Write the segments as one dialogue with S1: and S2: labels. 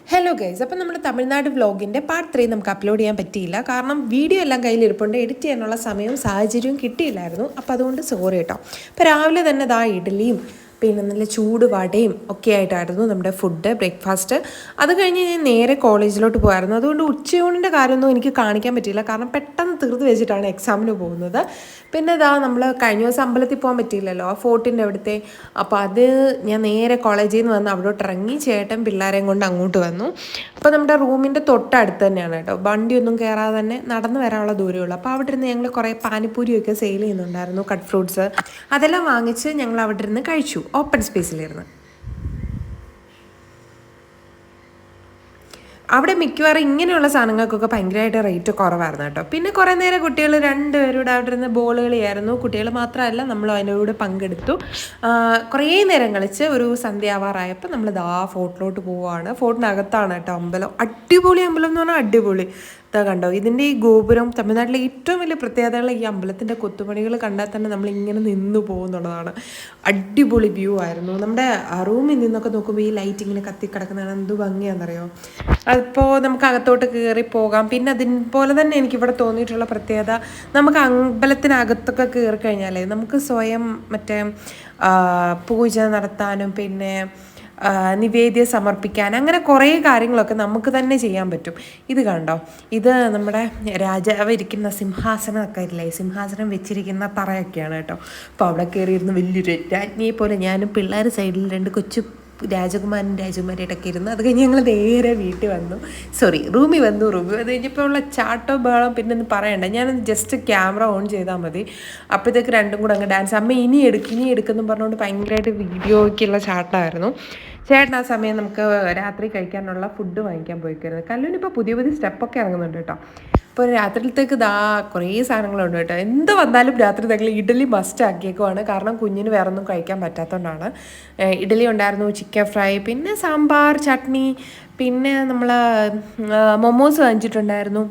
S1: Hello guys, അപ്പം നമ്മുടെ Tamil Nadu വ്ലോഗിൻ്റെ part 3 നമുക്ക് അപ്ലോഡ് ചെയ്യാൻ പറ്റിയില്ല. കാരണം വീഡിയോ എല്ലാം കയ്യിലിരിപ്പുണ്ട്, എഡിറ്റ് ചെയ്യാനുള്ള സമയവും സാഹചര്യവും കിട്ടിയില്ലായിരുന്നു. അപ്പോൾ അതുകൊണ്ട് സോറി കേട്ടോ. അപ്പോൾ രാവിലെ തന്നെ ഇഡ്ഡലിയും പിന്നെ നല്ല ചൂട് വടയും ഒക്കെ ആയിട്ടായിരുന്നു നമ്മുടെ ഫുഡ് ബ്രേക്ക്ഫാസ്റ്റ്. അത് കഴിഞ്ഞ് ഞാൻ നേരെ കോളേജിലോട്ട് പോയായിരുന്നു. അതുകൊണ്ട് ഉച്ചയൂണിൻ്റെ കാര്യമൊന്നും എനിക്ക് കാണിക്കാൻ പറ്റിയില്ല, കാരണം പെട്ടെന്ന് തീർത്ത് വെച്ചിട്ടാണ് എക്സാമിന് പോകുന്നത്. പിന്നെ നമ്മൾ കഴിഞ്ഞ ദിവസം അമ്പലത്തിൽ പോകാൻ പറ്റിയില്ലല്ലോ, ആ ഫോർട്ടിൻ്റെ അവിടുത്തെ. അപ്പോൾ അത് ഞാൻ നേരെ കോളേജിൽ നിന്ന് വന്ന് അവിടോട്ട് ഇറങ്ങി ചേട്ടൻ പിള്ളേരെയും കൊണ്ട് അങ്ങോട്ട് വന്നു. അപ്പോൾ നമ്മുടെ റൂമിൻ്റെ തൊട്ടടുത്ത് തന്നെയാണ് കേട്ടോ, വണ്ടിയൊന്നും കയറാതെ തന്നെ നടന്ന് വരാനുള്ള ദൂരമുള്ളൂ. അപ്പോൾ അവിടെ ഇരുന്ന് ഞങ്ങൾ കുറേ പാനിപ്പൂരിയൊക്കെ സെയിൽ ചെയ്യുന്നുണ്ടായിരുന്നു, കട്ട് ഫ്രൂട്ട്സ്. അതെല്ലാം വാങ്ങിച്ച് ഞങ്ങൾ അവിടെ ഇരുന്ന് കഴിച്ചു, ഓപ്പൺ സ്പേസിലിരുന്ന്. അവിടെ മിക്കവാറും ഇങ്ങനെയുള്ള സാധനങ്ങൾക്കൊക്കെ ഭയങ്കരമായിട്ട് റേറ്റ് കുറവായിരുന്നു കേട്ടോ. പിന്നെ കുറേ നേരം കുട്ടികൾ രണ്ടുപേരുടെ അവിടെ ഇരുന്ന് ബോൾ കളിയായിരുന്നു. കുട്ടികൾ മാത്രമല്ല, നമ്മൾ അതിൻ്റെ കൂടെ പങ്കെടുത്തു. കുറേ നേരം കളിച്ച് ഒരു സന്ധ്യ ആവാറായപ്പോൾ നമ്മൾ ഫോർട്ടിലോട്ട് പോവുകയാണ്. ഫോർട്ടിനകത്താണ് കേട്ടോ അമ്പലം. അടിപൊളി അമ്പലം എന്ന് പറഞ്ഞാൽ അടിപൊളി. ഇതാ കണ്ടോ, ഇതിൻ്റെ ഈ ഗോപുരം, തമിഴ്നാട്ടിലെ ഏറ്റവും വലിയ പ്രത്യേകതകൾ ഈ അമ്പലത്തിൻ്റെ കൊത്തുപണികൾ കണ്ടാൽ തന്നെ നമ്മളിങ്ങനെ നിന്ന് പോകുന്നുള്ളതാണ്. അടിപൊളി വ്യൂ ആയിരുന്നു. നമ്മുടെ റൂമിൽ നിന്നൊക്കെ നോക്കുമ്പോൾ ഈ ലൈറ്റ് ഇങ്ങനെ കത്തിക്കിടക്കുന്നതാണ്, എന്ത് ഭംഗിയാണെന്നറിയോ. അതിപ്പോൾ നമുക്ക് അകത്തോട്ട് കയറി പോകാം. പിന്നെ അതിൻപോലെ തന്നെ എനിക്കിവിടെ തോന്നിയിട്ടുള്ള പ്രത്യേകത, നമുക്ക് അമ്പലത്തിനകത്തൊക്കെ കയറി കഴിഞ്ഞാലേ നമുക്ക് സ്വയം പൂജ നടത്താനും പിന്നെ നിവേദ്യം സമർപ്പിക്കാൻ, അങ്ങനെ കുറേ കാര്യങ്ങളൊക്കെ നമുക്ക് തന്നെ ചെയ്യാൻ പറ്റും. ഇത് കണ്ടോ, ഇത് നമ്മുടെ രാജാവ് ഇരിക്കുന്ന സിംഹാസനമൊക്കെ ഇല്ലേ, സിംഹാസനം വെച്ചിരിക്കുന്ന തറയൊക്കെയാണ് കേട്ടോ. അപ്പോൾ അവിടെ കയറിയിരുന്ന് വലിയൊരു രാജ്ഞിയെ പോലെ ഞാനും പിള്ളേർ സൈഡിൽ രണ്ട് കൊച്ചു രാജകുമാരിയായിട്ടൊക്കെ ഇരുന്നു. അത് കഴിഞ്ഞ് ഞങ്ങൾ നേരെ വീട്ടിൽ വന്നു, റൂമിൽ വന്നു കഴിഞ്ഞപ്പോൾ ഉള്ള ചാട്ടോ ബേളം പിന്നെ ഒന്നും പറയണ്ട. ഞാനൊന്ന് ജസ്റ്റ് ക്യാമറ ഓൺ ചെയ്താൽ മതി, അപ്പോഴത്തേക്ക് രണ്ടും കൂടെ അങ്ങ് ഡാൻസ്. അമ്മ ഇനി എടുക്കുന്നു പറഞ്ഞുകൊണ്ട് ഭയങ്കരമായിട്ട് വീഡിയോയ്ക്കുള്ള ചാട്ടമായിരുന്നു. ചേട്ടൻ ആ സമയം നമുക്ക് രാത്രി കഴിക്കാനുള്ള ഫുഡ് വാങ്ങിക്കാൻ പോയിക്കായിരുന്നു. കല്ലുവിനിപ്പോൾ പുതിയ സ്റ്റെപ്പൊക്കെ ഇറങ്ങുന്നുണ്ട് കേട്ടോ. അപ്പോൾ രാത്രിയിലത്തേക്ക് കുറേ സാധനങ്ങളുണ്ട് കേട്ടോ. എന്ത് വന്നാലും രാത്രി ഞങ്ങൾ ഇഡ്ഡലി മസ്റ്റ് ആക്കിയേക്കുവാണ്, കാരണം കുഞ്ഞിന് വേറെ ഒന്നും കഴിക്കാൻ പറ്റാത്തതുകൊണ്ടാണ്. ഇഡ്ഡലി ഉണ്ടായിരുന്നു, ചിക്കൻ ഫ്രൈ, പിന്നെ സാമ്പാർ, ചട്നി, പിന്നെ നമ്മൾ മൊമോസ് വാങ്ങിച്ചിട്ടുണ്ടായിരുന്നു,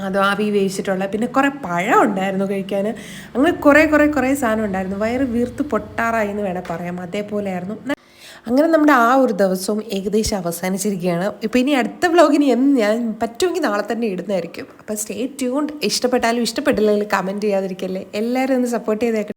S1: അത് ആവി വേവിച്ചിട്ടുള്ള, പിന്നെ കുറേ പഴം ഉണ്ടായിരുന്നു കഴിക്കാൻ. അങ്ങനെ കുറേ സാധനം ഉണ്ടായിരുന്നു. വയറ് വീർത്ത് പൊട്ടാറായി എന്ന് വേണേൽ പറയാം, അതേപോലെയായിരുന്നു. അങ്ങനെ നമ്മുടെ ആ ഒരു ദിവസവും ഏകദേശം അവസാനിച്ചിരിക്കുകയാണ്. ഇപ്പോൾ ഇനി അടുത്ത വ്ലോഗിന് ഞാൻ പറ്റുമെങ്കിൽ നാളെ തന്നെ ഇടുന്നതായിരിക്കും. അപ്പോൾ സ്റ്റേ ട്യൂൺഡ്. ഇഷ്ടപ്പെട്ടാലും ഇഷ്ടപ്പെട്ടില്ലെങ്കിൽ കമൻറ്റ് ചെയ്യാതിരിക്കല്ലേ. എല്ലാവരും ഒന്ന് സപ്പോർട്ട് ചെയ്തേക്കണം.